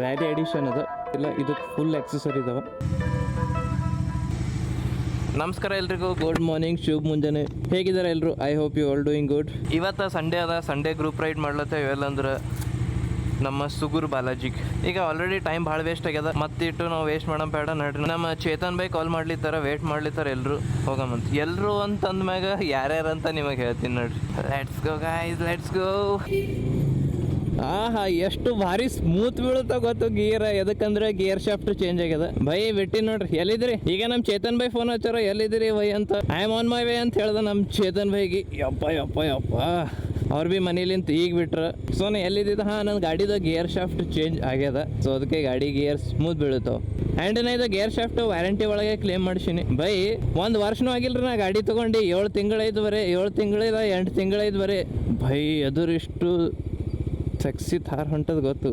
Rally edition ಅದ ಇಲ್ಲ ಇದಕ್ಕೆ ಫುಲ್ ಆಕ್ಸೆಸರಿ ಇದಾವ. ನಮಸ್ಕಾರ ಎಲ್ರಿಗೂ, ಗುಡ್ ಮಾರ್ನಿಂಗ್, ಶುಭ ಮುಂಜಾನೆ. ಹೇಗಿದ್ದಾರೆ ಎಲ್ಲರೂ? I hope you all doing good. ಇವತ್ತು ಸಂಡೇ ಅದ, ಸಂಡೇ ಗ್ರೂಪ್ ರೈಡ್ ಮಾಡ್ಲತ್ತೇವೆ ಎಲ್ಲಂದ್ರೆ ನಮ್ಮ ಸುಗುರು ಬಾಲಾಜಿಗೆ. ಈಗ ಆಲ್ರೆಡಿ ಟೈಮ್ ಭಾಳ ವೇಸ್ಟ್ ಆಗ್ಯದ, ಮತ್ತಿಟ್ಟು ನಾವು ವೇಸ್ಟ್ ಮಾಡೋ ಬೇಡ ನಡ್ರಿ. ನಮ್ಮ ಚೇತನ್ ಬೈ ಕಾಲ್ ಮಾಡ್ಲಿತ್ತಾರ, ವೇಟ್ ಮಾಡ್ಲಿತ್ತಾರ ಎಲ್ಲರೂ ಹೋಗಮಂತ. ಎಲ್ಲರೂ ಅಂತಂದ್ಮ್ಯಾಗ ಯಾರ್ಯಾರಂತ ನಿಮಗೆ ಹೇಳ್ತೀನಿ ನೋಡ್ರಿ. Let's go guys, let's go. ಎಷ್ಟು ಭಾರಿ ಸ್ಮೂತ್ ಬೀಳುತ್ತ ಗೊತ್ತು ಗೀರ್. ಎದಕ್ಕಂದ್ರೆ ಗೇರ್ ಶಾಫ್ಟ್ ಚೇಂಜ್ ಆಗ್ಯದ. ಬೈ ಬಿಟ್ಟಿ ನೋಡ್ರಿ. ಎಲ್ಲಿದ್ರಿ? ಈಗ ನಮ್ಮ ಚೇತನ್ ಬೈ ಫೋನ್ ಹಚ್ಚಾರ, ಎಲ್ಲಿದ್ರಿ ಬೈ ಅಂತ. I am on my way ಅಂತ ಹೇಳ್ದ ನಮ್ಮ ಚೇತನ್ ಬೈಗೆ. ಯಪ್ಪ ಯಪ್ಪ ಯಪ್ಪ, ಅವ್ರು ಭೀ ಮನೇಲಿಂತ ಈಗ ಬಿಟ್ರ. ಸೊ ನಾ ಎಲ್ಲಿದ್ದ? ನನ್ನ ಗಾಡಿದ ಗೇರ್ ಶಾಫ್ಟ್ ಚೇಂಜ್ ಆಗ್ಯದ, ಸೊ ಅದಕ್ಕೆ ಗಾಡಿ ಗೇರ್ ಸ್ಮೂತ್ ಬೀಳುತ್ತಾವ. ಆ್ಯಂಡ್ ನಾ ಇದು ಗೇರ್ ಶಾಫ್ಟ್ ವ್ಯಾರಂಟಿ ಒಳಗೆ ಕ್ಲೇಮ್ ಮಾಡಿಸಿನಿ. ಬೈ 1 ವರ್ಷನೂ ಆಗಿಲ್ರಿ ನಾ ಗಾಡಿ ತೊಗೊಂಡು. 7 ತಿಂಗಳೈದು ಬರೀ, 7 ತಿಂಗಳಿಲ್ಲ 8 ತಿಂಗಳೈದು ಬರೀ. ಬೈ ಅದುರಿಷ್ಟು ಸೆಕ್ಸಿ ಥಾರ್ ಹೊಂಟದ ಗೊತ್ತು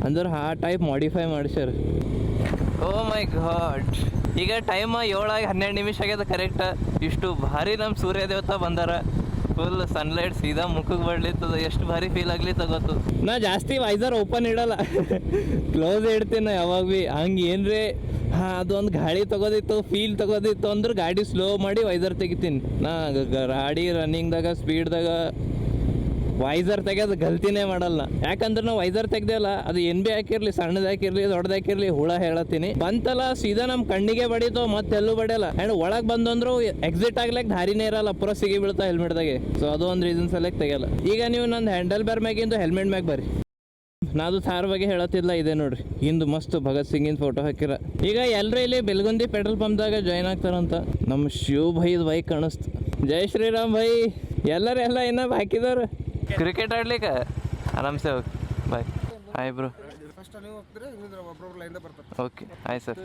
ಅಂದ್ರೆ ಆ ಟೈಪ್ ಮಾಡಿಫೈ ಮಾಡ್ಸ್ಯಾರ. ಓ ಮೈ ಗಾಡ್, ಈಗ ಟೈಮ್ 7:12 ಆಗ್ಯದ ಕರೆಕ್ಟ್. ಇಷ್ಟು ಭಾರಿ ನಮ್ಮ ಸೂರ್ಯ ದೇವತಾ ಬಂದಾರ. ಫುಲ್ ಸನ್ಲೈಟ್ ಸೀದಾ ಮುಖಕ್ಕೆ ಬಡ್ಲಿತ್ತದ. ಎಷ್ಟು ಭಾರಿ ಫೀಲ್ ಆಗ್ಲಿತ್ತ ಗೊತ್ತು. ನಾ ಜಾಸ್ತಿ ವೈಸರ್ ಓಪನ್ ಇಡಲ್ಲ, ಕ್ಲೋಸ್ ಇಡ್ತೀನಿ ನಾ ಯಾವಾಗ ಭೀ. ಹಂಗೆ ಏನ್ರಿ ಅದೊಂದು ಗಾಡಿ ತಗೋದಿತ್ತು, ಫೀಲ್ ತಗೋದಿತ್ತು ಅಂದ್ರೆ ಗಾಡಿ ಸ್ಲೋ ಮಾಡಿ ವೈಸರ್ ತೆಗಿತೀನಿ ನಾ. ಗಾಡಿ ರನ್ನಿಂಗ್ದಾಗ ಸ್ಪೀಡ್ದಾಗ ವೈಸರ್ ತೆಗೆಯೋದು ಗಲ್ತಿನೇ ಮಾಡಲ್ಲ. ಯಾಕಂದ್ರೆ ನಾವು ವೈಸರ್ ತೆಗ್ದಲ್ಲ, ಅದು ಏನ್ ಭೀ ಹಾಕಿರ್ಲಿ, ಸಣ್ಣದು ಹಾಕಿರ್ಲಿ ದೊಡ್ಡದು ಹಾಕಿರ್ಲಿ, ಹುಳ ಹೇಳತ್ತೀನಿ ಬಂತಲ್ಲ ಸೀದಾ ನಮ್ಮ ಕಣ್ಣಿಗೆ ಬಡಿತು, ಮತ್ತೆಲ್ಲೂ ಬಡಿಯಲ್ಲ. ಆ್ಯಂಡ್ ಒಳಗೆ ಬಂದಂದ್ರು ಎಕ್ಸಿಟ್ ಆಗ್ಲಿಕ್ಕೆ ದಾರಿನೇ ಇರಲ್ಲ, ಪೂರ ಸಿಗಿ ಬೀಳ್ತಾ ಹೆಲ್ಮೆಟ್ದಾಗೆ. ಸೊ ಅದು ಒಂದು ರೀಸನ್ ಸಲಕ್ಕೆ ತೆಗಿಯಲ್ಲ. ಈಗ ನೀವು ನಂದು ಹ್ಯಾಂಡಲ್ ಬಾರ್ ಮ್ಯಾಗಿಂದು ಹೆಲ್ಮೆಟ್ ಮ್ಯಾಗ ಬರ್ರಿ. ನಾದು ಥಾರ್ ಬಗ್ಗೆ ಹೇಳತ್ತಿಲ್ಲ, ಇದೆ ನೋಡ್ರಿ ಹಿಂದು ಮಸ್ತ್ ಭಗತ್ ಸಿಂಗಿನ ಫೋಟೋ ಹಾಕಿರ. ಈಗ ಎಲ್ಲರೂ ಇಲ್ಲಿ ಬೆಲ್ಗುಂದಿ ಪೆಟ್ರೋಲ್ ಪಂಪ್ದಾಗ ಜಾಯ್ನ್ ಆಗ್ತಾರಂತ. ನಮ್ಮ ಶಿವ್ ಭೈದ್ ಬೈಕ್ ಕಾಣಿಸ್ತು. ಜೈ ಶ್ರೀರಾಮ್ ಭೈ. ಎಲ್ಲರೂ ಎಲ್ಲ ಇನ್ನೂ ಹಾಕಿದವ್ರು ಕ್ರಿಕೆಟ್ ಆಡ್ಲಿಕ್ಕೆ ಆರಾಮ್ಸೆ ಹೋಗಿ. ಬಾಯ್. Hi bro. ಓಕೆ ಆಯ್ತು ಸರ್.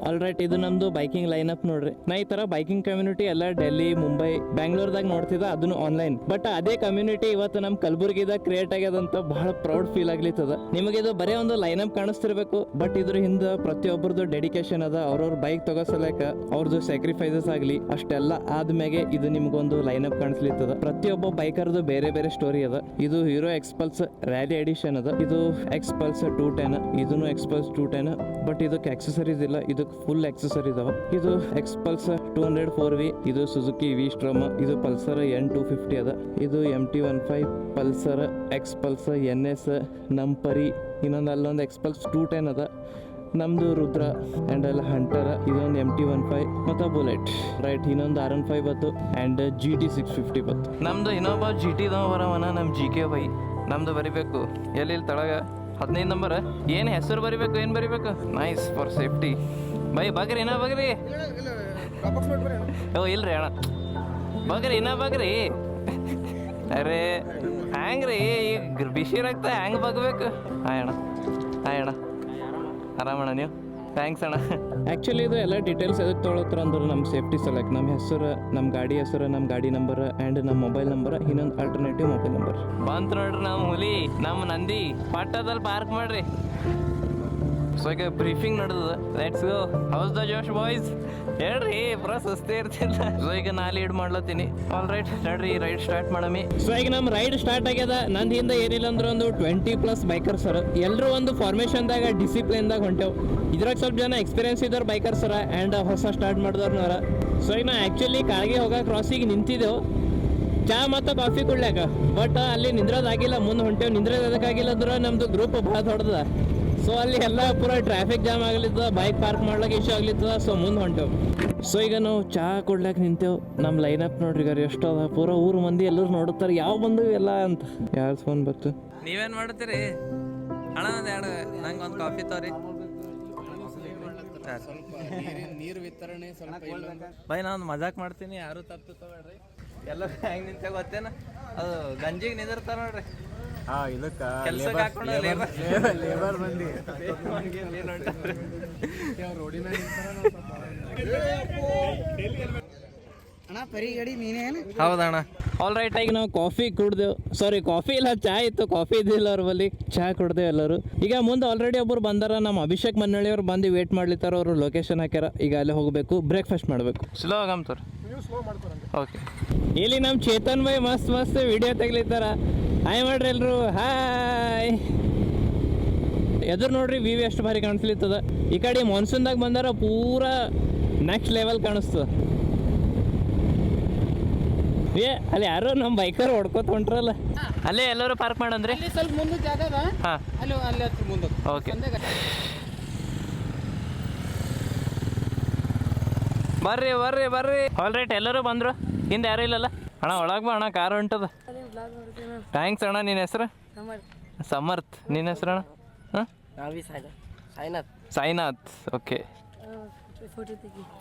ಆಲ್ ರೈಟ್, ಇದು ನಮ್ದು ಬೈಕಿಂಗ್ ಲೈನ್ ಅಪ್ ನೋಡ್ರಿ. ನಾ ಈ ತರ ಬೈಕಿಂಗ್ ಕಮ್ಯುನಿಟಿ ಎಲ್ಲ ಡೆಲ್ಲಿ, ಮುಂಬೈ, ಬ್ಯಾಂಗ್ಳೂರ್ದಾಗ ನೋಡ್ತಿದ್ದ, ಅದನ್ನು ಆನ್ಲೈನ್. ಬಟ್ ಅದೇ ಕಮ್ಯುನಿಟಿ ಇವತ್ತು ನಮ್ಮ ಕಲಬುರ್ಗಿದಾಗ ಕ್ರಿಯೇಟ್ ಆಗ್ಯದಂತ ಬಹಳ ಪ್ರೌಡ್ ಫೀಲ್ ಆಗ್ಲಿತ್ತದ. ನಿಮಗೆ ಇದು ಬರೀ ಒಂದು ಲೈನ್ ಅಪ್ ಕಾಣಿಸ್ತಿರ್ಬೇಕು, ಬಟ್ ಇದ್ರ ಹಿಂದೆ ಪ್ರತಿಯೊಬ್ಬರದು ಡೆಡಿಕೇಶನ್ ಅದ. ಅವ್ರವ್ರ ಬೈಕ್ ತಗೋಸಲಕ ಅವ್ರದ್ದು ಸ್ಯಾಕ್ರಿಫೈಸಸ್ ಆಗಲಿ ಅಷ್ಟೆಲ್ಲ ಆದ್ಮೇಲೆ ಇದು ನಿಮ್ಗೊಂದು ಲೈನ್ ಅಪ್ ಕಾಣಿಸ್ಲಿತ್ತದ. ಪ್ರತಿಯೊಬ್ಬ ಬೈಕರ್ದು ಬೇರೆ ಬೇರೆ ಸ್ಟೋರಿ ಅದ. ಇದು ಹೀರೋ ಎಕ್ಸ್ಪಲ್ಸ್ ರ್ಯಾಲಿ ಎಡಿಷನ್ ಅದ. ಇದು ಎಕ್ಸ್ಪಲ್ಸ್ 210, ಇದನ್ನು ಎಕ್ಸ್ಪಲ್ಸ್ 210, ಬಟ್ ಇದಕ್ಕೆ ಆಕ್ಸೆಸರೀಸ್ ಇಲ್ಲ, ಇದಕ್ಕೆ ಫುಲ್ ಆಕ್ಸೆಸರಿ ಇದಾವ. ಇದು ಎಕ್ಸ್ಪಲ್ಸ್ 200 4V, ಇದು ಸುಜುಕಿ ವಿ ಸ್ಟ್ರೋಮ್, ಇದು ಪಲ್ಸರ್ N250 ಅದ. ಇದು MT-15 ಪಲ್ಸರ್, ಎಕ್ಸ್ಪಲ್ಸ್ NS, ನಂಪರಿ, ಇನ್ನೊಂದು ಅಲ್ಲೊಂದು ಎಕ್ಸ್ಪಲ್ಸ್ 210 ಅದ. ನಮ್ದು ರುದ್ರ ಆ್ಯಂಡ್ ಎಲ್ಲ ಹಂಟರ್, ಇದೊಂದು MT-15 ಮತ್ತು ಬುಲೆಟ್ ರೈಟ್. ಇನ್ನೊಂದು R15 ಬತ್ತು ಆ್ಯಂಡ್ GT 650 ಬತ್ತು. ನಮ್ದು ಇನ್ನೊಬ್ಬ GT ಬರವನ, ನಮ್ಮ GK ಬೈ. ನಮ್ದು ಬರಿಬೇಕು ಎಲ್ಲಿ ತಳಗ 15 ನಂಬರ್. ಏನು ಹೆಸರು ಬರಿಬೇಕು, ಏನು ಬರಿಬೇಕು? Nice for safety. ಬೈ ಬಗ್ರಿ ಇನ್ನ ಬಗ್ರಿ. ಓ ಇಲ್ರಿ ಅಣ್ಣ, ಬಗ್ರಿ ಇನ್ನ ಬಗ್ರಿ. ಅರೆ ಹ್ಯಾಂಗ್ರಿ, ಈಗ ಬಿಸಿ ರಕ್ತ ಹ್ಯಾಂಗೆ ಬಗ್ಬೇಕು? ಹಾಯ್ ಅಣ್ಣ, ಹಾಯ್ ಅಣ್ಣ, ಆರಾಮಣ್ಣ ನೀವು? ಥ್ಯಾಂಕ್ಸ್ ಅಣ್ಣ. ಆ್ಯಕ್ಚುಲಿ ಇದು ಎಲ್ಲ ಡೀಟೇಲ್ಸ್ ಎದಕ್ಕೆ ತೊಗೊಳತ್ರ ಅಂದ್ರೆ ನಮ್ಮ ಸೇಫ್ಟಿ ಸಲಕ್ಕೆ. ನಮ್ಮ ಹೆಸರು, ನಮ್ಮ ಗಾಡಿ ಹೆಸರು, ನಮ್ಮ ಗಾಡಿ ನಂಬರ್ ಆ್ಯಂಡ್ ನಮ್ಮ ಮೊಬೈಲ್ ನಂಬರ್, ಇನ್ನೊಂದು ಆಲ್ಟರ್ನೇಟಿವ್ ಮೊಬೈಲ್ ನಂಬರ್ ಬಂತು ನೋಡ್ರಿ. ನಮ್ಮ ಹುಲಿ, ನಮ್ಮ ನಂದಿ ಪಟ್ಟದಲ್ಲಿ ಪಾರ್ಕ್ ಮಾಡ್ರಿ. ಸೊ ಈಗ ಬ್ರೀಫಿಂಗ್ ನಡೆದ. Let's go. House the Josh boys? ಹೇಳ್ರಿ, ಪೂರ ಸುಸ್ತೇ ಇರ್ತಿಲ್ಲ. ಸೊ ಈಗ ನಾ ಲೀಡ್ ಮಾಡ್ಲತ್ತೀನಿ. ಆಲ್ ರೈಟ್, ನಡ್ರಿ ರೈಡ್ ಸ್ಟಾರ್ಟ್ ಮಾಡಮಿ. ಸೊ ಈಗ ನಮ್ಮ ರೈಡ್ ಸ್ಟಾರ್ಟ್ ಆಗ್ಯದ. ನಂದು ಹಿಂದೆ ಏನಿಲ್ಲ ಅಂದ್ರೆ ಒಂದು 20+ ಬೈಕರ್ಸ್ ಸರ್. ಎಲ್ಲರೂ ಒಂದು ಫಾರ್ಮೇಷನ್ದಾಗ ಡಿಸಿಪ್ಲಿನ್ದಾಗ ಹೊಂಟೇವು. ಇದ್ರಾಗ ಸ್ವಲ್ಪ ಜನ ಎಕ್ಸ್ಪೀರಿಯನ್ಸ್ ಇದ್ದವ್ರು ಬೈಕರ್ಸ್ ಸರ ಆ್ಯಂಡ್ ಹೊಸ ಸ್ಟಾರ್ಟ್ ಮಾಡಿದವ್ರನ್ನರ. ಸೊ ಈಗ ನಾ ಆ್ಯಕ್ಚುಲಿ ಕಾಳಿಗೆ ಹೋಗೋ ಕ್ರಾಸಿಗೆ ನಿಂತಿದ್ದೆವು ಚಾ ಮತ್ತು ಕಾಫಿ ಕುಡ್ಲಾಕ. ಬಟ್ ಅಲ್ಲಿ ನಿಂದ್ರೋದಾಗಿಲ್ಲ, ಮುಂದೆ ಹೊಂಟೇವು. ನಿಂದ್ರೋದು ಅದಕ್ಕಾಗಿಲ್ಲ ಅಂದ್ರೆ ನಮ್ಮದು ಗ್ರೂಪ್ ಭಾಳ ದೊಡ್ಡದ. ಸೊ ಅಲ್ಲಿ ಎಲ್ಲ ಪೂರ ಟ್ರಾಫಿಕ್ ಜಾಮ್ ಆಗ್ಲಿತ್ತದ, ಬೈಕ್ ಪಾರ್ಕ್ ಮಾಡ್ಲಿಕ್ಕೆ ಇಶ್ಯೂ ಆಗ್ಲಿತ್ತದ. ಸೊ ಮುಂದೆ ಹೊಂಟೇವು. ಸೊ ಈಗ ನಾವು ಚಹಾ ಕೊಡ್ಲಾಕ ನಿಂತೇವು. ನಮ್ಮ ಲೈನ್ ಅಪ್ ನೋಡ್ರಿ ಗಾರಿ ಎಷ್ಟು ಅದ. ಪೂರ ಊರು ಮಂದಿ ಎಲ್ಲರೂ ನೋಡುತ್ತಾರೆ ಯಾವ ಬಂದು ಎಲ್ಲ ಅಂತ. ಯಾರು ಫೋನ್ ಬತ್ತು? ನೀವೇನು ಮಾಡ್ತೀರಿ ಅಣ್ಣ? ಒಂದು ಎರಡು ನಂಗೆ ಒಂದು ಕಾಫಿ ತೋರಿ. ನೀರು ವಿತರಣೆ ಸ್ವಲ್ಪ ಬೈ, ನಾನು ಮಜಾಕ್ ಮಾಡ್ತೀನಿ, ಯಾರು ತಪ್ಪು ತಗೋಬೇಡ್ರಿ. ಎಲ್ಲ ಹೆಂಗೆ ನಿಂತ ಗೊತ್ತೇನ, ಅದು ಗಂಜಿಗೆ ನಿಂದಿರ್ತಾರ ನೋಡ್ರಿ. ಇದಕ್ಕ ಕೆಲ್ಸಕ್ಕೆ ಹಾಕೊಂಡು ಲೇಬರ್ ಮಂದಿ ಅಣ್ಣ ಪರಿ ಗಡಿ ನೀನೇನು ಹೌದಣ್ಣ. ಆಲ್ ರೈಟ್, ಈಗ ನಾವು ಕಾಫಿ ಕುಡ್ದೆವು, ಸಾರಿ ಕಾಫಿ ಇಲ್ಲ ಚಾ ಇತ್ತು, ಕಾಫಿ ಇದ್ದಿಲ್ಲ ಅವ್ರ ಬಲ್ಲಿ, ಚಹಾ ಕುಡ್ದೇವು ಎಲ್ಲರೂ. ಈಗ ಮುಂದೆ ಆಲ್ರೆಡಿ ಒಬ್ಬರು ಬಂದಾರ, ನಮ್ಮ ಅಭಿಷೇಕ್ ಮನ್ನಳ್ಳಿ ಅವ್ರು ಬಂದು ವೇಟ್ ಮಾಡ್ಲಿತ್ತಾರ, ಅವರು ಲೊಕೇಶನ್ ಹಾಕ್ಯಾರ. ಈಗ ಅಲ್ಲೇ ಹೋಗಬೇಕು, ಬ್ರೇಕ್ಫಾಸ್ಟ್ ಮಾಡಬೇಕು. ಸ್ಲೋ ಆಗಮ್ತವ್ರ. ಓಕೆ, ಇಲ್ಲಿ ನಮ್ಮ ಚೇತನ್ ಭಾಯ್ ಮಸ್ತ್ ಮಸ್ತ್ ವಿಡಿಯೋ ತೆಗ್ಲಿತ್ತಾರ. ಹಾಯ್ ಮಾಡ್ರಿ ಎಲ್ರು, ಹಾಯ್. ಎದುರು ನೋಡ್ರಿ ವ್ಯೂ ಎಷ್ಟು ಭಾರಿ ಕಾಣಿಸ್ಲಿತ್ತದ. ಈ ಕಡೆ ಮಾನ್ಸೂನ್ದಾಗ ಬಂದಾರ, ಪೂರಾ ನೆಕ್ಸ್ಟ್ ಲೆವೆಲ್ ಕಾಣಿಸ್ತದ. ಏ ಅಲ್ಲಿ ಯಾರೋ ನಮ್ಮ ಬೈಕರ್ ಹೊಡ್ಕೋತ ಹೊಂಟ್ರಲ್ಲ, ಅಲ್ಲೇ ಎಲ್ಲರೂ ಪಾರ್ಕ್ ಮಾಡಂದ್ರಿ. ಸ್ವಲ್ಪ ಮುಂದೆ ಜಾಗ ಅದ, ಹಾಂ ಅಲ್ಲಿ ಅಲ್ಲಿ ಹತ್ರ ಮುಂದೆ. ಓಕೆ, ಬರ್ರಿ ಬರ್ರಿ ಬರ್ರಿ. ಆಲ್ ರೈಟ್, ಎಲ್ಲರೂ ಬಂದರು. ಹಿಂದೆ ಯಾರೂ ಇಲ್ಲಲ್ಲ ಅಣ್ಣ, ಒಳಗೆ ಬಾ ಅಣ್ಣ, ಕಾರ್ ಹೊಂಟದ. ಥ್ಯಾಂಕ್ಸ್ ಅಣ್ಣ. ನಿನ್ನ ಹೆಸರು? ಸಮರ್ಥ್. ನಿನ್ನ ಹೆಸರು ಅಣ್ಣ? ಹಾಂ, ಸಾಯಿನಾಥ್. ಓಕೆ,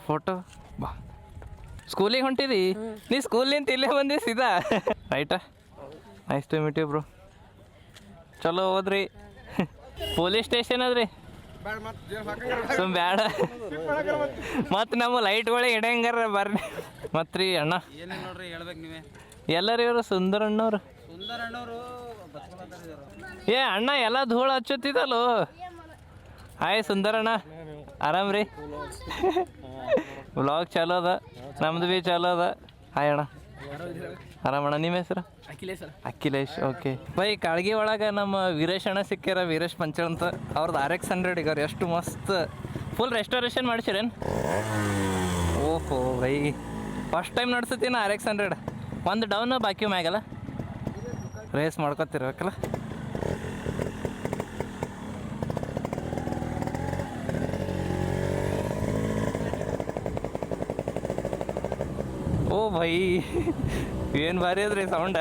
ಫೋಟೋ ಬಾ. ಸ್ಕೂಲಿಗೆ ಹೊಂಟಿದಿ ನೀ? ಸ್ಕೂಲಿಂದ ಇಲ್ಲೇ ಬಂದಿ ಸೀದಾ ರೈಟಾ? Nice to meet you bro. ಚಲೋ ಹೋದ್ರಿ. ಪೊಲೀಸ್ ಸ್ಟೇಷನ್ ಅದ್ರಿ, ಸುಮ್ ಬ್ಯಾಡ. ಮತ್ತು ನಮ್ಮ ಲೈಟ್ಗಳಿಗೆ ಇಡಂಗಾರ ಬರ್ರಿ. ಮತ್ತು ರೀ ಅಣ್ಣ ಏನೇನು ನೋಡ್ರಿ ಹೇಳ್ಬೇಕು ನೀವೇ. ಎಲ್ಲರೂ ಇವರು ಸುಂದರಣ್ಣವ್ರು. ಸುಂದರಣ್ಣವರು ಏ ಅಣ್ಣ ಎಲ್ಲ ಧೂಳು ಹಚ್ಚುತ್ತಿದ್ದಲ್ಲೋ. ಹಾಯ್ ಸುಂದರಣ್ಣ, ಆರಾಮ್ ರೀ? ವ್ಲಾಗ್ ಚಲೋ ಅದ, ನಮ್ದು ಭೀ ಚಲೋ ಅದ. ಹಾಯ್ ಅಣ್ಣ, ಆರಾಮಣ್ಣ. ನಿಮ್ಮ ಹೆಸರು? ಅಖಿಲೇಶ್. ಓಕೆ ಬೈ, ಕಾಳ್ಗಿ ಒಳಗೆ ನಮ್ಮ ವೀರೇಶ್ ಅಣ್ಣ ಸಿಕ್ಕ್ಯಾರ, ವೀರೇಶ್ ಪಂಚರ್ ಅಂತ. ಅವ್ರದ್ದು RX100 ಈಗ ಎಷ್ಟು ಮಸ್ತ್ ಫುಲ್ ರೆಸ್ಟೋರೇಷನ್ ಮಾಡಿಸಿರೇನು? ಓಹೋ ಬೈ, ಫಸ್ಟ್ ಟೈಮ್ ನಡ್ಸತ್ತೀನಿ RX100. ಒಂದು ಡೌನ್ ಬಾಕಿ ಮ್ಯಾಗಲ್ಲ, ರೇಸ್ ಮಾಡ್ಕೊತಿರ್ಬೇಕಲ್ಲ. ಓ ಭೈ, ಏನು ಭಾರಿ ಅದ್ರಿ ಸೌಂಡ.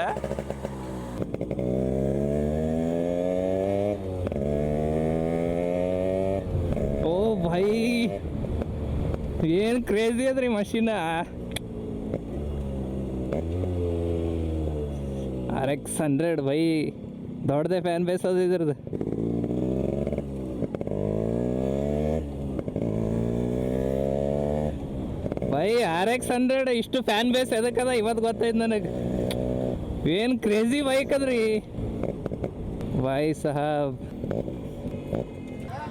ಓ ಭೈ, ಏನು ಕ್ರೇಜಿ ಅದ್ರಿ ಮಷೀನ. RX100 ಭೈ, ದೊಡ್ಡದೇ ಫ್ಯಾನ್ ಬೇಸ್ ಅದು ಇದ್ರದ್ದು. ಬೈ RX100 ಇಷ್ಟು ಫ್ಯಾನ್ ಬೇಸ್ ಎದಕ್ಕದ ಇವತ್ತು ಗೊತ್ತಾಯ್ತು ನನಗೆ. ಏನು ಕ್ರೇಜಿ ಬೈಕ್ ಅದ್ರಿ ಬೈ ಸಾಹಬ್.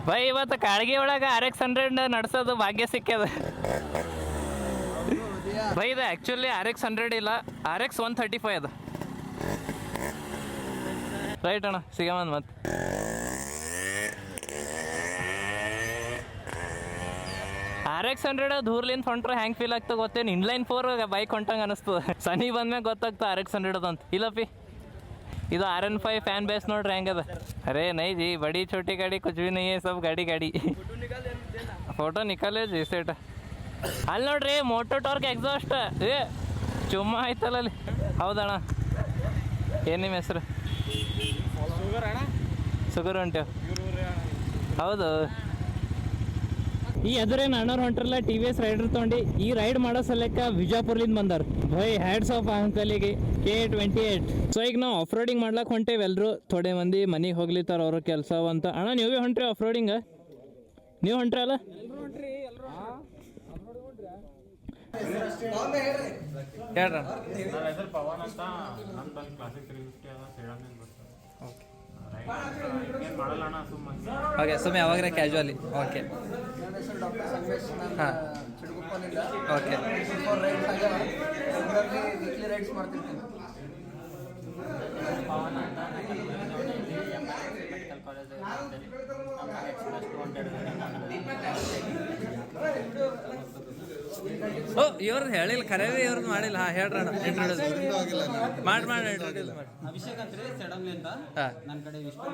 ಬೈ ಇವತ್ತು ಕಾಳ್ಗಿ ಒಳಗೆ RX100 ನಡ್ಸೋದು ಭಾಗ್ಯ ಸಿಕ್ಕ್ಯದ ಬೈ. ಇದು ಆ್ಯಕ್ಚುಲಿ RX100 ಇಲ್ಲ, RX135 ಅದ. ರೈಟ್ ಅಣ್ಣ, ಸಿಗಮಂದು ಮತ್ತೆ. RX100 ದೂರ್ಲಿಂದ ಹೊಂಟ್ರೆ ಹೆಂಗೆ ಫೀಲ್ ಆಗ್ತದೆ ಗೊತ್ತೇನು? ಇನ್ಲೈನ್ 4 ಬೈಕ್ ಹೊಂಟಂಗೆ ಅನಿಸ್ತದೆ. ಸನಿ ಬಂದ್ಮ್ಯಾಗ ಗೊತ್ತಾಗ್ತದೆ RX100 ಅಂತ. ಇಲ್ಲಪ್ಪಿ, ಇದು RN5 ಫ್ಯಾನ್ ಬೇಸ್ ನೋಡ್ರಿ ಹೆಂಗದ. ಅರೇ ನೈ ಜಿ, ಬಡಿ ಚೋಟಿ ಗಾಡಿ ಕುಚ್ ಭಿ ನೈ ಸಬ್ ಗಾಡಿ ಗಾಡಿ. ಫೋಟೋ ನಿಕಾಲೇ ಜಿ ಸೇಟ. ಅಲ್ಲಿ ನೋಡ್ರಿ ಮೋಟೋ ಟಾರ್ಕ್ ಎಕ್ಸಾಸ್ಟ್. ಏ ಚುಮ್ಮ ಆಯ್ತಲ್ಲ ಅಲ್ಲಿ. ಹೌದಣ್ಣ, ಏನು ನಿಮ್ಮ ಹೆಸರು? ಸುಗರ್ ಹೊಂಟೇವ್. ಹೌದು, ಈ ಎದುರೇನು ಅಣ್ಣವ್ರು ಹೊಂಟ್ರಲ್ಲ TVS ರೈಡರ್ ತೊಗೊಂಡು ಈ ರೈಡ್ ಮಾಡೋ ಸಲಕ್ಕ ವಿಜಾಪುರ್ಲಿಂದ ಬಂದಾರ. ಭೈ ಹ್ಯಾಡ್ಸ್ ಆಫ್ ಅಂಕಲಿಗೆ K28. ಸೊ ಈಗ ನಾವು ಆಫ್ ರೋಡಿಂಗ್ ಮಾಡ್ಲಾಕ್ ಹೊಂಟೇವಿ ಎಲ್ರು. ಥೋಡೆ ಮಂದಿ ಮನೆಗೆ ಹೋಗ್ಲಿತ್ತಾರ ಅವ್ರ ಕೆಲಸ ಅಂತ. ಅಣ್ಣ ನೀವೇ ಹೊಂಟ್ರಿ ಆಫ್ ರೋಡಿಂಗ್? ನೀವು ಹೊಂಟ್ರಲ್ಲ? ಹೇಳ್ರ. ಓಕೆ, ಸುಮ್ಮನೆ ಯಾವಾಗ್ರೆ ಕ್ಯಾಶುವಲಿ. ಓಕೆ ಹಾಂ, ಓಕೆ. ಓ ಇವ್ರದ್ದು ಹೇಳಿಲ್ಲ, ಖರೇದಿ ಇವ್ರದ್ದು ಮಾಡಿಲ್ಲ. ಹಾಂ ಹೇಳ್ರಣ್ಣ, ಇಂಟ್ರೊಡ್ಯೂಸ್ ಮಾಡಿ ಇಂಟ್ರೊಡ್ಯೂಸ್ ಮಾಡಿ. ಅಭಿಷೇಕ್ ಅಂತ ಸೆಡಮ್ಲಿಂದ ನನ್ನ ಕಡೆ ವಿಸ್ಟಮ್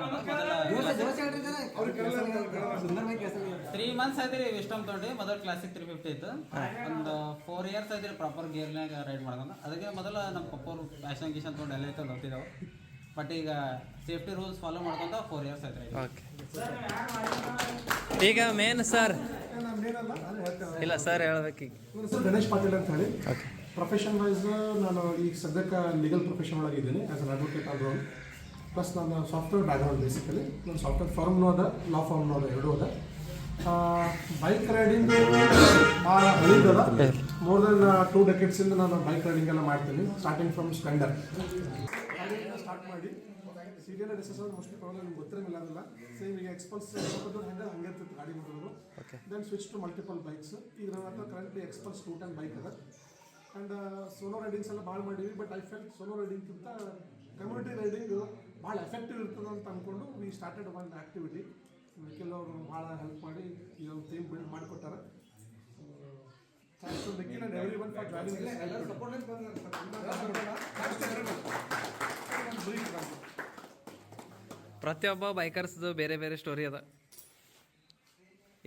3 months ಆಯ್ತು ವಿಸ್ಟಮ್ ತೊಗೊಂಡು. ಮೊದಲು ಕ್ಲಾಸಿಕ್ 350 ಇತ್ತು. ಒಂದು 4 years ಆಯ್ತು ಪ್ರಾಪರ್ ಗೇರ್ನಾಗ ರೈಡ್ ಮಾಡ್ಕೊಂಡು. ಅದಕ್ಕೆ ಮೊದಲು ನಮ್ಮ ಪಪ್ಪರು ಫ್ಯಾಷನ್ ಗೀಷನ್ ತೊಗೊಂಡು ಎಲ್ಲ ಇತ್ತು ನೋಡ್ತಿದ್ದೆವು. ಬಟ್ ಈಗ ಸೇಫ್ಟಿ ರೂಲ್ಸ್ ಫಾಲೋ ಮಾಡ್ಕೊಂತ 4 years ಆಯ್ತು. ಓಕೆ, ಈಗ ಮೇನ್ ಸರ್ ಇಲ್ಲ ಸರ್ ಹೇಳ್ಬೇಕು ಈಗ. ಸರ್ ಗಣೇಶ್ ಪಾಟೀಲ್ ಅಂತ ಹೇಳಿ. ಪ್ರೊಫೆಷನ್ ವೈಸ್ ನಾನು ಈಗ ಸದ್ಯಕ್ಕೆ ಲೀಗಲ್ ಪ್ರೊಫೆಷನ್ ಒಳಗಿದ್ದೀನಿ as an advocate all round. Plus ನನ್ನ ಸಾಫ್ಟ್ವೇರ್ ಬ್ಯಾಕ್ಗ್ರೌಂಡ್ ಬೇಸಿಕಲಿ. ನನ್ನ ಸಾಫ್ಟ್ವೇರ್ ಫರ್ಮ್ನೂ ಅದ, ಲಾ ಫಾರ್ಮ್ನೂ ಅದ, ಎರಡೂ ಅದ. ಬೈಕ್ ರೈಡಿಂಗ್ ಭಾಳ ಹಳಿದದ. ಮೋರ್ ದೆನ್ 2 ಡೆಕೆಡ್ಸಿಂದ ನಾನು ಬೈಕ್ ರೈಡಿಂಗ್ ಎಲ್ಲ ಮಾಡ್ತೀನಿ, ಸ್ಟಾರ್ಟಿಂಗ್ ಫ್ರಮ್ ಸ್ಪ್ಲೆಂಡರ್ ಸ್ಟಾರ್ಟ್ ಮಾಡಿ ಸೀರಿಯಲ್ ಡಿಸೆಸರ್ ಮೋಸ್ಟ್ಲಿ ಪ್ರಾಬ್ಲಮ್ ನಿಮ್ಗೆ ಗೊತ್ತಿರಂಗಿಲ್ಲ ಅದೆಲ್ಲ ಸೇಮ್ ಈಗ ಎಕ್ಸ್ಪಲ್ಸ್ ಹಂಗೆ ಇರ್ತಿತ್ತು ಗಾಡಿ ಮಾಡೋದು. Then switch to multiple bikes. ಈಗ ನನ್ನ ಹತ್ರ ಕರೆಂಟ್ಲಿ ಎಕ್ಸ್ಪಲ್ಸ್ 210 ಬೈಕ್ ಅದ. ಆ್ಯಂಡ್ ಸೋಲೋ ರೈಡಿಂಗ್ಸ್ ಎಲ್ಲ ಭಾಳ ಮಾಡೀವಿ. ಬಟ್ ಐ ಫೆಲ್ಟ್ ಸೋಲೋ ರೈಡಿಂಗ್ಗಿಂತ ಕಮ್ಯುನಿಟಿ ರೈಡಿಂಗ್ ಭಾಳ ಎಫೆಕ್ಟಿವ್ ಇರ್ತದೆ ಅಂತ ಅಂದ್ಕೊಂಡು we started one activity. Nikhil ಅವರು ಭಾಳ ಹೆಲ್ಪ್ ಮಾಡಿ ಈ ಒಂದು ಥೀಮ್ ಬಿಲ್ಡ್ ಮಾಡಿಕೊಟ್ಟಾರೆ. Thanks to Nikhil and everyone for joining this. ಪ್ರತಿಯೊಬ್ಬ ಬೈಕರ್ಸ್ದು ಬೇರೆ ಬೇರೆ ಸ್ಟೋರಿ ಅದ.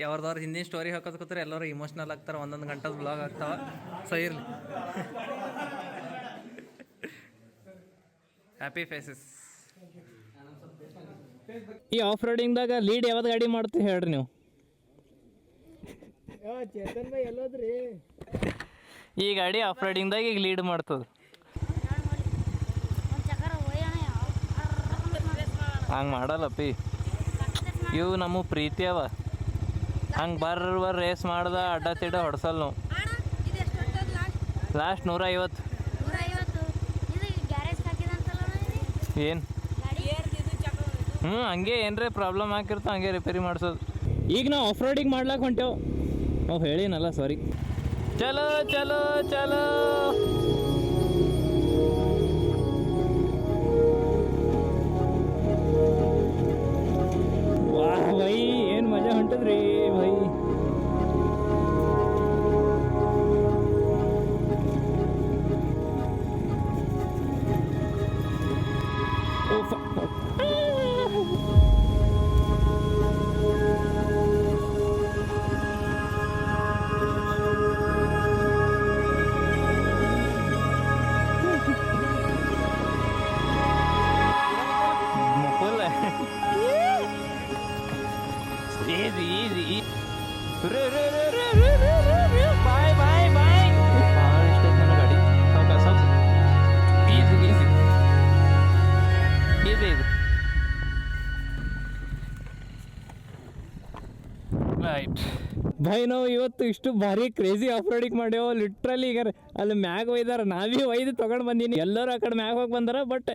ಯಾವ್ದವ್ರು ಹಿಂದಿನ ಸ್ಟೋರಿ ಹಾಕೋದು ಕೂತ್ರೆ ಎಲ್ಲರೂ ಇಮೋಷ್ನಲ್ ಆಗ್ತಾರೆ, ಒಂದೊಂದು ಗಂಟದ ಬ್ಲಾಗ್ ಆಗ್ತಾವ. ಸೊ ಇರಲಿ, ಹ್ಯಾಪಿ ಫೇಸಸ್. ಈ ಆಫ್ ರೋಡಿಂಗ್ದಾಗ ಲೀಡ್ ಯಾವ್ದು ಗಾಡಿ ಮಾಡ್ತೀವಿ ಹೇಳ್ರಿ ನೀವು? ಚೇತನ್ ಭಾಯ್ ಎಲ್ಲೋದ್ರಿ? ಈ ಗಾಡಿ ಆಫ್ ರೈಡಿಂಗ್ದಾಗ ಈಗ ಲೀಡ್ ಮಾಡ್ತದೆ. ಹಂಗೆ ಮಾಡಲ್ಲಪ್ಪಿ, ಇವು ನಮ್ಮ ಪ್ರೀತಿ ಅವ. ಹಂಗೆ ಬರ್ರ ರೇಸ್ ಮಾಡ್ದ ಅಡ್ಡ ತಿಡ್ಡ ಹೊಡ್ಸಲ್ಲ ನಾವು. ಲಾಸ್ಟ್ 150. ಏನು ಹಂಗೆ ಏನರೇ ಪ್ರಾಬ್ಲಮ್ ಆಗಿರ್ತ ಹಂಗೆ ರಿಪೇರಿ ಮಾಡಿಸೋದು. ಈಗ ನಾವು ಆಫ್ ರೋಡಿಂಗ್ ಮಾಡ್ಲಾಕ ಹೊಂಟೇವು. ನಾವು ಹೇಳಿನಲ್ಲ, ಸಾರಿ. ಚಲೋ ಚಲೋ ಚಲೋ. ವಾಹ್ ಭೈ, ಏನು ಮಜಾ ಹೊಂಟದ್ರಿ ಭೈ. Easy, easy. Bye, bye, bye. ಗಾಡಿ ಸಾಕು. Easy, easy. Easy, easy. Right Bhai, ನಾವು ಇವತ್ತು ಇಷ್ಟು ಭಾರಿ ಕ್ರೇಜಿ ಆಫ್ ರೋಡಿಂಗ್ ಮಾಡ್ಯಾವ. ಲಿಟ್ರಲಿ ಈಗ ಅಲ್ಲಿ ಮ್ಯಾಗ್ ಒಯ್ದಾರ, ನಾವೇ ಒಯ್ದು ತೊಗೊಂಡು ಬಂದೀನಿ. ಎಲ್ಲರೂ ಆ ಕಡೆ ಮ್ಯಾಗ್ ಹೋಗಿ ಬಂದಾರ. ಬಟ್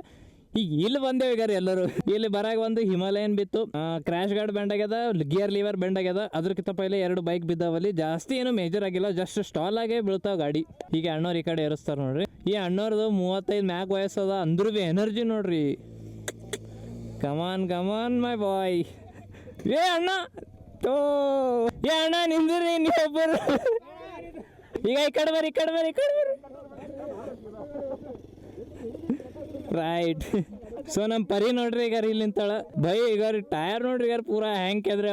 ಈಗ ಇಲ್ಲಿ ಬಂದೇವು ಈಗ ಎಲ್ಲರೂ. ಇಲ್ಲಿ ಬರಾಗ ಒಂದು ಹಿಮಾಲಯನ್ ಬಿತ್ತು, ಕ್ರ್ಯಾಶ್ ಗಾರ್ಡ್ ಬೆಂಡ್ ಆಗ್ಯದ, ಗಿಯರ್ ಲಿವರ್ ಬೆಂಡ್ ಆಗ್ಯದ. ಅದಕ್ಕಿಂತ ಪೈಲೆ 2 ಬೈಕ್ ಬಿದ್ದಾವಲ್ಲಿ. ಜಾಸ್ತಿ ಏನು ಮೇಜರ್ ಆಗಿಲ್ಲ, ಜಸ್ಟ್ ಸ್ಟಾಲ್ ಆಗೇ ಬೀಳ್ತಾವ ಗಾಡಿ. ಈಗ ಅಣ್ಣವ್ರು ಈ ಕಡೆ ಏರಿಸ್ತಾರ ನೋಡ್ರಿ. ಈ ಅಣ್ಣವ್ರದ್ದು 35 ಮ್ಯಾಗ್ ವಯಸ್ಸದ, ಅಂದ್ರೂ ಭೀ ಎನರ್ಜಿ ನೋಡ್ರಿ. ಕಮಾನ್ ಕಮಾನ್ ಮೈ ಬಾಯ್. ಏ ಅಣ್ಣ ತೋ, ಏ ಅಣ್ಣ ನಿಂದ್ರಿ ನೀವೊಬ್ಬರು. ಈಗ ಈ ಕಡೆ ಬರ್ರಿ, ಈ ಕಡೆ ಬರ್ರಿ, ಈ ಕಡೆ ಬರ್ರಿ. ರೈಟ್. ಸೊ ನಮ್ಮ ಪರಿ ನೋಡ್ರಿ ಈಗ ಇಲ್ಲಿ ನಿಂತಾಳ ಭೈ. ಈಗ ಟಯರ್ ನೋಡ್ರಿ ಈಗ ಪೂರಾ ಹ್ಯಾಂಗ್ ಕೆದ್ರೆ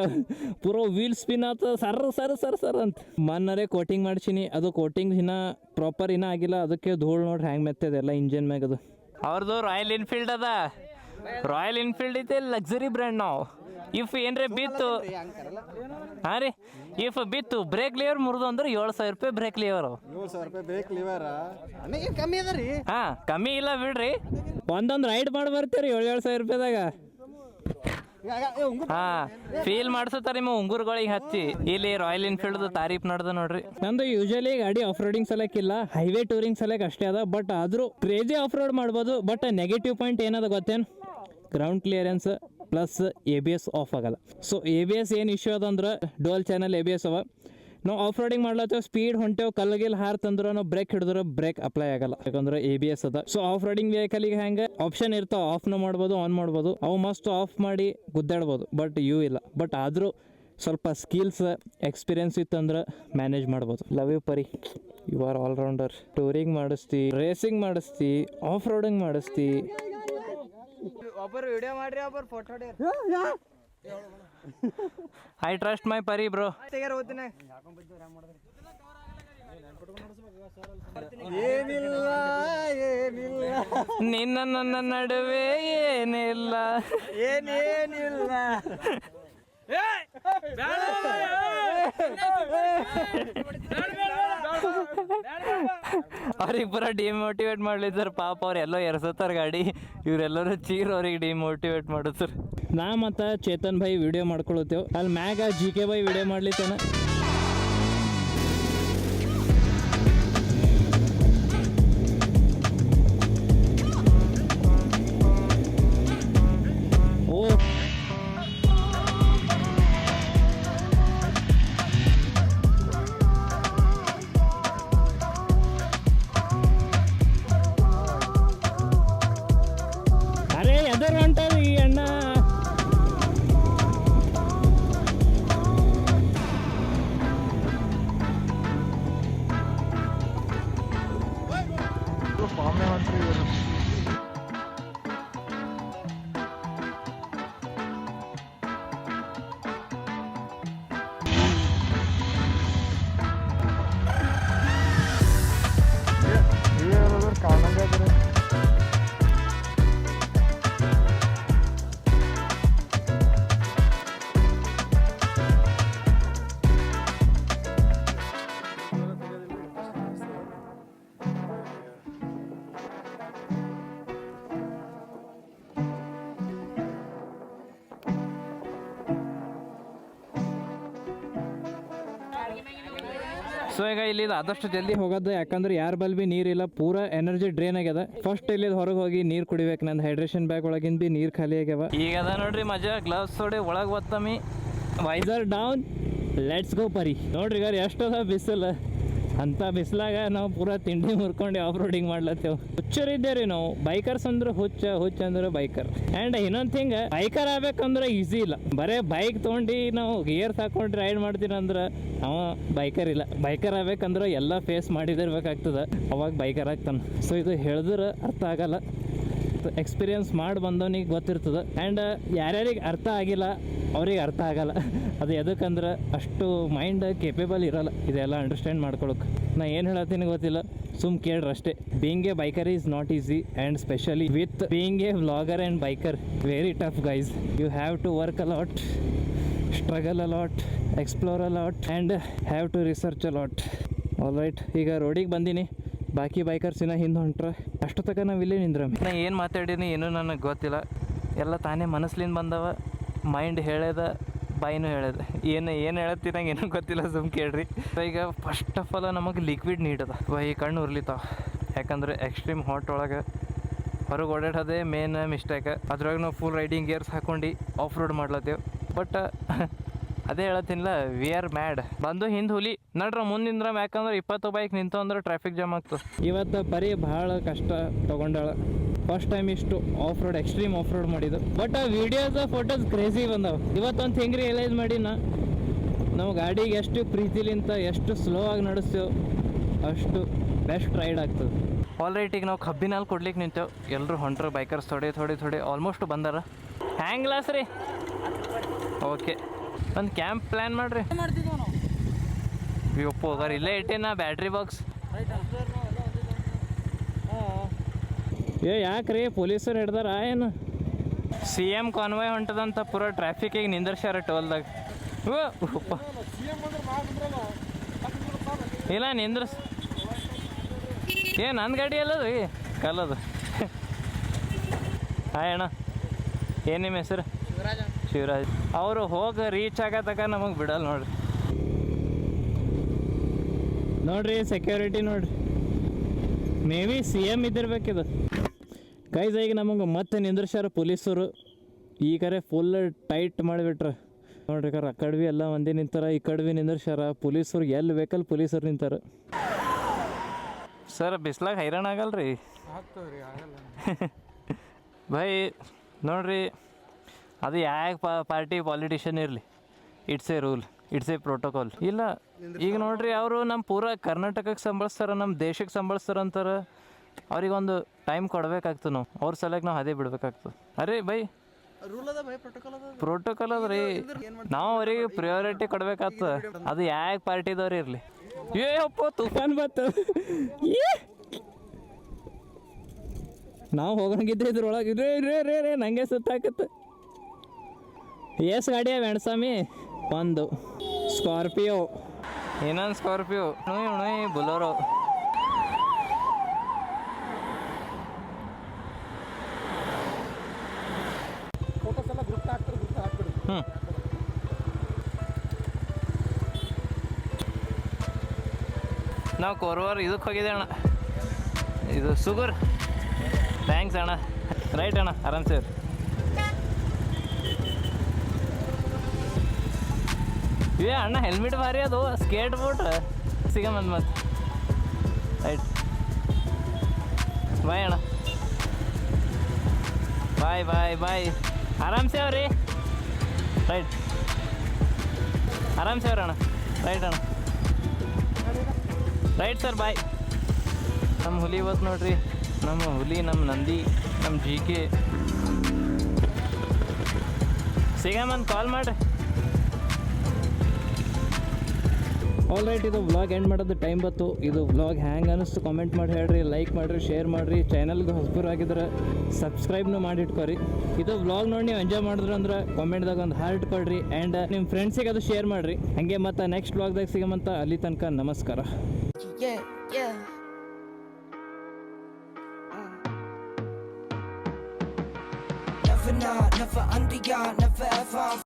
ಪೂರಾ ವೀಲ್ ಸ್ಪಿನ್ ಆತ ಸರ್ ಸರ್ ಸರ್ ಸರ್ ಅಂತ. ಮೊನ್ನರೇ ಕೋಟಿಂಗ್ ಮಾಡ್ಸೀನಿ, ಅದು ಕೋಟಿಂಗ್ ಪ್ರಾಪರ್ ಇನ್ನೂ ಆಗಿಲ್ಲ. ಅದಕ್ಕೆ ಧೂಳು ನೋಡ್ರಿ ಹ್ಯಾಂಗ್ ಮೆತ್ತದ ಎಲ್ಲ ಇಂಜನ್ ಮ್ಯಾಗ. ಅದು ಅವ್ರದ್ದು ರಾಯಲ್ ಎನ್ಫೀಲ್ಡ್ ಅದ. ರಾಯಲ್ ಎನ್ಫೀಲ್ಡ್ ಐತೆ ಲಕ್ಸುರಿ ಬ್ರ್ಯಾಂಡ್. ನಾವು ಇಫ್ ಏನ್ರಿ ಬಿತ್ತು, ಹಾಂ ರೀ, ಇಫ್ ಬಿತ್ತು ಬ್ರೇಕ್ ಲಿವರ್ ಮುರಿದು ಅಂದ್ರೆ 7,000 ರೂಪಾಯಿ ಬ್ರೇಕ್ ಲಿವರ್. 7,000 ರೂಪಾಯಿ ಬ್ರೇಕ್ ಲಿವರ್ ಕಮ್ಮಿ ಅದ ರೀ. ಹಾಂ, ಕಮ್ಮಿ ಇಲ್ಲ ಬಿಡ್ರಿ. ಒಂದೊಂದು ರೈಡ್ ಮಾಡಿ ಬರ್ತೀರಿ 7,000 ರೂಪಾಯಿದಾಗ. ಹಾಂ, ಫೀಲ್ ಮಾಡಿಸುತ್ತಾರೆ ನಿಮ್ಮ ಉಂಗುರುಗಳಿಗೆ ಹಚ್ಚಿ. ಇಲ್ಲಿ ರಾಯಲ್ ಎನ್ಫೀಲ್ಡ್ ತಾರೀಫ್ ನಡೆದ ನೋಡ್ರಿ. ನಂದು ಯೂಶಲಿ ಗಾಡಿ ಆಫ್ ರೋಡಿಂಗ್ ಸಲಕ್ಕಿಲ್ಲ, ಹೈವೇ ಟೂರಿಂಗ್ ಸಲಕ್ ಅಷ್ಟೇ ಅದ. ಬಟ್ ಆದರೂ ಕ್ರೇಜಿ ಆಫ್ ರೋಡ್ ಮಾಡ್ಬೋದು. ಬಟ್ ನೆಗೆಟಿವ್ ಪಾಯಿಂಟ್ ಏನದ ಗೊತ್ತೇನು? Ground clearance plus ABS of ಆಗಲ್ಲ. ಸೊ ABS ಏನು ಇಶ್ಯೂ ಅದಂದ್ರೆ ಡೋಲ್ ಚಾನಲ್ ABS ಅವ. ನಾವು ಆಫ್ ರೋಡಿಂಗ್ ಮಾಡ್ಲತ್ತೇವೆ, ಸ್ಪೀಡ್ ಹೊಂಟೇವು, ಕಲ್ಲಗಿಲ್ ಹಾರ್ತಂದ್ರೆ ನಾವು ಬ್ರೇಕ್ ಹಿಡಿದ್ರೆ ಬ್ರೇಕ್ ಅಪ್ಲೈ ಆಗಲ್ಲ, ಯಾಕಂದ್ರೆ ABS ಅದ. ಸೊ ಆಫ್ ರೋಡಿಂಗ್ ವೆಹಿಕಲಿಗೆ ಹೆಂಗೆ ಆಪ್ಷನ್ ಇರ್ತಾವ, ಆಫ್ನ ಮಾಡ್ಬೋದು, ಆನ್ ಮಾಡ್ಬೋದು. ಅವು ಮಸ್ಟ್ ಆಫ್ ಮಾಡಿ ಗುದ್ದಾಡ್ಬೋದು. ಬಟ್ ಇವು ಇಲ್ಲ. ಬಟ್ ಆದರೂ ಸ್ವಲ್ಪ ಸ್ಕಿಲ್ಸ್ ಎಕ್ಸ್ಪೀರಿಯನ್ಸ್ ಇತ್ತಂದ್ರೆ ಮ್ಯಾನೇಜ್ ಮಾಡ್ಬೋದು. Love you Pari, you are all rounder. Touring ಮಾಡಿಸ್ತಿ, ರೇಸಿಂಗ್ ಮಾಡಿಸ್ತಿ, ಆಫ್ ರೋಡಿಂಗ್ ಮಾಡಿಸ್ತಿ. ಒಬ್ಬರು ವಿಡಿಯೋ ಮಾಡ್ರಿ, ಒಬ್ಬರು ಫೋಟೋ ಐ ಟ್ರಸ್ಟ್ ಮೈ ಪರಿ ಬ್ರೋ. ತೆಗೆರ ಹೋಗ್ತೀನಿ. ಏನಿಲ್ಲ ಏನಿಲ್ಲ ನಿನ್ನ ನನ್ನ ನಡುವೆ ಏನಿಲ್ಲ ಏನೇನಿಲ್ಲ. ಅವ್ರಿಗೆ ಪೂರ ಡಿಮೋಟಿವೇಟ್ ಮಾಡ್ಲಿದ್ದಾರೆ ಪಾಪ. ಅವ್ರೆಲ್ಲೋ ಎರ್ಸತ್ತಾರ ಗಾಡಿ, ಇವರೆಲ್ಲರೂ ಚೀರ್ ಅವ್ರಿಗೆ ಡಿಮೋಟಿವೇಟ್ ಮಾಡುತ್ತಾರೆ. ನಾ ಮತ್ತು ಚೇತನ್ ಭಾಯಿ ವಿಡಿಯೋ ಮಾಡ್ಕೊಳತ್ತೇವೆ. ಅಲ್ಲಿ ಮ್ಯಾಗ GK ಭಾಯಿ ವಿಡಿಯೋ ಮಾಡ್ಲಿತ್ತೇನ. ಸೊ ಈಗ ಇಲ್ಲಿ ಆದಷ್ಟು ಜಲ್ದಿ ಹೋಗೋದು, ಯಾಕಂದ್ರೆ ಯಾರ ಬಲ್ ಬಿ ನೀರಿಲ್ಲ, ಪೂರಾ ಎನರ್ಜಿ ಡ್ರೈನ್ ಆಗ್ಯದ. ಫಸ್ಟ್ ಇಲ್ಲಿ ಹೊರಗೆ ಹೋಗಿ ನೀರು ಕುಡಿಬೇಕು. ನಂದು ಹೈಡ್ರೇಷನ್ ಬ್ಯಾಗ್ ಒಳಗಿಂದ ಬಿ ನೀರು ಖಾಲಿ ಆಗ್ಯಾವ. ಈಗ ಅದ ನೋಡ್ರಿ ಮಜಾ, ಗ್ಲೌಸ್ ತೊಡಿ ಒಳಗೆ ಬತ್ತಮಿ, ವೈಸರ್ ಡೌನ್, ಲೆಟ್ಸ್ ಗೋ ಪರಿ. ನೋಡ್ರಿ ಈಗ ಎಷ್ಟದ ಬಿಸಿಲು, ಅಂಥ ಬಿಸಿಲಾಗ ನಾವು ಪೂರಾ ತಿಂಡಿ ಮುರ್ಕೊಂಡು ಆಫ್ ರೋಡಿಂಗ್ ಮಾಡ್ಲತ್ತೇವೆ. ಹುಚ್ಚರಿದ್ದೇವೆ ರೀ ನಾವು. ಬೈಕರ್ಸ್ ಅಂದ್ರೆ ಹುಚ್ಚ ಅಂದ್ರೆ ಬೈಕರ್. ಆ್ಯಂಡ್ ಇನ್ನೊಂದು ಥಿಂಗ್, ಬೈಕರ್ ಆಗ್ಬೇಕಂದ್ರೆ ಈಸಿ ಇಲ್ಲ. ಬರೇ ಬೈಕ್ ತೊಗೊಂಡು ನಾವು ಗೇರ್ಸ್ ಹಾಕೊಂಡು ರೈಡ್ ಮಾಡ್ತೀನಿ ಅಂದ್ರೆ ಅವ ಬೈಕರ್ ಇಲ್ಲ. ಬೈಕರ್ ಆಗ್ಬೇಕಂದ್ರೆ ಎಲ್ಲ ಫೇಸ್ ಮಾಡಿದಿರ್ಬೇಕಾಗ್ತದೆ, ಅವಾಗ ಬೈಕರ್ ಆಗ್ತಾನೆ. ಸೊ ಇದು ಹೇಳಿದ್ರೆ ಅರ್ಥ ಆಗಲ್ಲ, ಎಕ್ಸ್ಪೀರಿಯನ್ಸ್ ಮಾಡಿ ಬಂದವನಿಗೆ ಗೊತ್ತಿರ್ತದೆ. ಆ್ಯಂಡ್ ಯಾರ್ಯಾರಿಗೆ ಅರ್ಥ ಆಗಿಲ್ಲ ಅವ್ರಿಗೆ ಅರ್ಥ ಆಗಲ್ಲ. ಅದು ಎದಕ್ಕಂದ್ರೆ ಅಷ್ಟು ಮೈಂಡ್ ಕೇಪೇಬಲ್ ಇರೋಲ್ಲ ಇದೆಲ್ಲ ಅಂಡರ್ಸ್ಟ್ಯಾಂಡ್ ಮಾಡ್ಕೊಳಕ್ಕೆ. ನಾ ಏನು ಹೇಳತ್ತೀನಿ ಗೊತ್ತಿಲ್ಲ, ಸುಮ್ ಕೇಳ್ರಿ ಅಷ್ಟೇ. Being a biker is not easy, and specially with being a vlogger and biker, very tough guys. You have to work a lot, struggle a lot, explore a lot, and have to research a lot. All right, ಈಗ ರೋಡಿಗೆ ಬಂದೀನಿ. ಬಾಕಿ ಬೈಕರ್ಸಿನ ಹಿಂದೆ ಹೊಂಟ್ರೆ ಅಷ್ಟು ತನಕ ನಾವು ಇಲ್ಲೇ ನಿಂದ್ರಮ್ಮಿ. ನಾ ಏನು ಮಾತಾಡೀನಿ ಏನೂ ನನಗೆ ಗೊತ್ತಿಲ್ಲ, ಎಲ್ಲ ತಾನೇ ಮನಸ್ಲಿಂದ ಬಂದವ. ಮೈಂಡ್ ಹೇಳ್ಯದ, ಬಾಯಿನೂ ಹೇಳ್ಯದ. ಏನು ಹೇಳತ್ತಿ ನಂಗೆ ಏನೂ ಗೊತ್ತಿಲ್ಲ, ಸುಮ್ ಕೇಳ್ರಿ. ಈಗ ಫಸ್ಟ್ ಆಫ್ ಆಲ್ ನಮಗೆ ಲಿಕ್ವಿಡ್ ನೀಡದ. ಈ ಕಣ್ಣು ಉರ್ಲಿತಾವ, ಯಾಕಂದ್ರೆ ಎಕ್ಸ್ಟ್ರೀಮ್ ಹಾಟ್ ಒಳಗೆ ಹೊರಗೆ ಓಡಾಡೋದೇ ಮೇನ್ ಮಿಸ್ಟೇಕ್. ಅದ್ರಾಗ ನಾವು ಫುಲ್ ರೈಡಿಂಗ್ ಗೇರ್ಸ್ ಹಾಕೊಂಡು ಆಫ್ ರೋಡ್ ಮಾಡ್ಲತ್ತೇವೆ. ಬಟ್ ಅದೇ ಹೇಳತ್ತೀನಿಲ್ಲ, ವಿ ಆರ್ ಮ್ಯಾಡ್. ಬಂದು ಹಿಂದೆ ಹುಲಿ ನಡ್ರ ಮುಂದಿಂದ್ರ, ಯಾಕಂದ್ರೆ 20 ಬೈಕ್ ನಿಂತು ಅಂದ್ರೆ ಟ್ರಾಫಿಕ್ ಜಾಮ್ ಆಗ್ತದೆ. ಇವತ್ತು ಬರೀ ಭಾಳ ಕಷ್ಟ ತೊಗೊಂಡಾಳ. ಫಸ್ಟ್ ಟೈಮ್ ಇಷ್ಟು of road, extreme of road ಮಾಡಿದ್ದು. ಬಟ್ ಆ ವಿಡಿಯೋಸ್ ಫೋಟೋಸ್ ಕ್ರೇಜಿ ಬಂದವು. ಇವತ್ತೊಂದು ಹೆಂಗೆ ರಿಯಲೈಸ್ ಮಾಡಿ ನಾವು ಗಾಡಿಗೆ ಎಷ್ಟು ಪ್ರೀತಿಲಿಂತ ಎಷ್ಟು ಸ್ಲೋ ಆಗಿ ನಡೆಸ್ತೇವೆ ಅಷ್ಟು ಬೆಸ್ಟ್ ರೈಡ್ ಆಗ್ತದೆ. ಆಲ್ ರೈಟ್, ಈಗ ನಾವು ಕಬ್ಬಿನಲ್ಲಿ ಕೊಡ್ಲಿಕ್ಕೆ ನಿಂತೇವೆ. ಎಲ್ಲರೂ ಹೊಂಟ್ರು ಬೈಕರ್ಸ್ ಥೋಡೆ ಆಲ್ಮೋಸ್ಟ್ ಬಂದಾರ. ಹ್ಯಾಂಗ್ ಗ್ಲಾಸ್ ರೀ? ಓಕೆ, ಒಂದು ಕ್ಯಾಂಪ್ ಪ್ಲ್ಯಾನ್ ಮಾಡಿರಿ. ಯಪ್ಪ ಹೋಗಾರ ಇಲ್ಲೇ ಇಟ್ಟೇನಾ ಬ್ಯಾಟ್ರಿ ಬಾಕ್ಸ್. ಯಾಕ್ರಿ ಪೊಲೀಸರು ಹಿಡ್ದಾರ ಏನು? CM ಕಾನ್ವಾಯ್ ಹೊಂಟದಂತ ಪೂರ ಟ್ರಾಫಿಕಿಗೆ ನಿಂದರ್ಸ್ಯಾರ ಟೋಲ್ದಾಗ. ಇಲ್ಲ ನಿಂದ್ರಸ್, ನನ್ನ ಗಾಡಿ ಅಲ್ಲದು ಕಲ್ಲದು. ಹಾಯ್ ಅಣ್ಣ, ಏನು ನಿಮ್ಮ ಹೆಸರು? ಶಿವರಾಜ್. ಅವರು ಹೋಗಿ ರೀಚ್ ಆಗತಕ್ಕ ನಮಗೆ ಬಿಡಲ್ಲ ನೋಡ್ರಿ. ನೋಡ್ರಿ ಸೆಕ್ಯೂರಿಟಿ ನೋಡ್ರಿ, ಮೇ ಬಿ CM ಇದ್ದಿರ್ಬೇಕಿದು ಗೈಸ್. ಈಗ ನಮಗೆ ಮತ್ತೆ ನಿಂದ್ರಸ್ಯಾರ ಪೊಲೀಸರು. ಈಗಾರೆ ಫುಲ್ ಟೈಟ್ ಮಾಡಿಬಿಟ್ರ ನೋಡ್ರಿ. ಆ ಕಡೆ ಎಲ್ಲ ಮಂದಿ ನಿಂತಾರ, ಈ ಕಡೆ ನಿಂದ್ರಸ್ಯಾರ ಪೊಲೀಸರು. ಎಲ್ಲಿ ವೆಹಿಕಲ್ ಪೊಲೀಸರು ನಿಂತಾರ. ಸರ್ ಬಿಸ್ಲಾಗ ಹೈರಾಣ ಆಗಲ್ರಿ? ಭೈ ನೋಡ್ರಿ, ಅದು ಯಾವ ಪಾರ್ಟಿ ಪಾಲಿಟಿಷಿಯನ್ ಇರಲಿ, it's A rule, it's A protocol. ಇಲ್ಲ ಈಗ ನೋಡ್ರಿ, ಅವರು ನಮ್ಮ ಪೂರ ಕರ್ನಾಟಕಕ್ಕೆ ಸಂಬಳಿಸ್ತಾರ, ನಮ್ಮ ದೇಶಕ್ಕೆ ಸಂಬಳಿಸ್ತಾರ ಅಂತಾರೆ. ಅವ್ರಿಗೊಂದು ಟೈಮ್ ಕೊಡ್ಬೇಕಾಗ್ತದೆ. ನಾವು ಅವ್ರ ಸಲಕ್ಕೆ ನಾವು ಅದೇ ಬಿಡ್ಬೇಕಾಗ್ತದೆ. ಅರೆ ಬೈ, ಪ್ರೋಟೋಕಾಲ್ ಅದ ರೀ, ನಾವು ಅವ್ರಿಗೆ ಪ್ರಿಯಾರಿಟಿ ಕೊಡ್ಬೇಕಾಗ್ತದೆ. ಅದು ಯಾವ ಪಾರ್ಟಿದವ್ರು ಇರಲಿ. ಅಪ್ಪ ತುಫಾನ್ ಬತ್ತು, ನಾವು ಹೋಗಂಗಿದ್ದೆ ಇದ್ರೊಳಗೆ. ರೇ ನಂಗೆ ಸುತ್ತಾಕತ್ತೆ. ಎಷ್ಟು ಗಾಡಿ ಅವ ಎಣ್ಸಾಮಿ? ಒಂದು ಸ್ಕಾರ್ಪಿಯೋ, ಇನ್ನೊಂದು ಸ್ಕಾರ್ಪಿಯೋ, ಬುಲೋರೋ. ನಾವು ಕೋರ್ವಾರ ಇದಕ್ಕೆ ಹೋಗಿದ್ದೆ ಅಣ್ಣ, ಇದು ಸುಗರ್. ಥ್ಯಾಂಕ್ಸ್ ಅಣ್ಣ. ರೈಟ್ ಅಣ್ಣ, ಆರಾಮ್ ಸರ್. ಅಣ್ಣ ಹೆಲ್ಮೆಟ್ ಭಾರಿ ಅದು, ಸ್ಕೇಟ್ ಬೋಟ್ ಸಿಗಮಂದು ಮತ್ತೆ. ರೈಟ್, ಬಾಯ್ ಅಣ್ಣ, ಬಾಯ್. ಆರಾಮ್ಸೆ ಅವ್ರಿ. ರೈಟ್, ಆರಾಮ್ಸೆ ಅವ್ರಿ ಅಣ್ಣ. ರೈಟ್ ಅಣ್ಣ, ರೈಟ್ ಸರ್, ಬಾಯ್. ನಮ್ಮ ಹುಲಿ ಇವತ್ತು ನೋಡ್ರಿ, ನಮ್ಮ ಹುಲಿ, ನಮ್ಮ ನಂದಿ, ನಮ್ಮ GK ಸಿಗಮಂದು ಕಾಲ್ ಮಾಡಿರಿ. ಆಲ್ ರೈಟ್, ಇದು ವ್ಲಾಗ್ ಎಂಡ್ ಮಾಡೋದು ಟೈಮ್ ಬಂತು. ಇದು ವ್ಲಾಗ್ ಹ್ಯಾಂಗೆ ಅನ್ನಿಸ್ತು ಕಾಮೆಂಟ್ ಮಾಡಿ ಹೇಳ್ರಿ, ಲೈಕ್ ಮಾಡಿರಿ, ಶೇರ್ ಮಾಡಿರಿ. ಚಾನಲ್ಗೆ ಹೊಸಬರಾಗಿದ್ರೆ ಸಬ್ಸ್ಕ್ರೈಬ್ನು ಮಾಡಿಟ್ಕೊರಿ. ಇದು ವ್ಲಾಗ್ ನೋಡಿ ನೀವು ಎಂಜಾಯ್ ಮಾಡಿದ್ರೆ ಅಂದ್ರೆ ಕಾಮೆಂಟ್ದಾಗ ಒಂದು ಹಾರ್ಟ್ ಕೊಡ್ರಿ. ಆ್ಯಂಡ್ ನಿಮ್ಮ ಫ್ರೆಂಡ್ಸಿಗೆ ಅದು ಶೇರ್ ಮಾಡಿರಿ. ಹಾಗೆ ಮತ್ತು ನೆಕ್ಸ್ಟ್ ವ್ಲಾಗ್ದಾಗ ಸಿಗಮಂತ. ಅಲ್ಲಿ ತನಕ ನಮಸ್ಕಾರ. Never not, never under, never ever.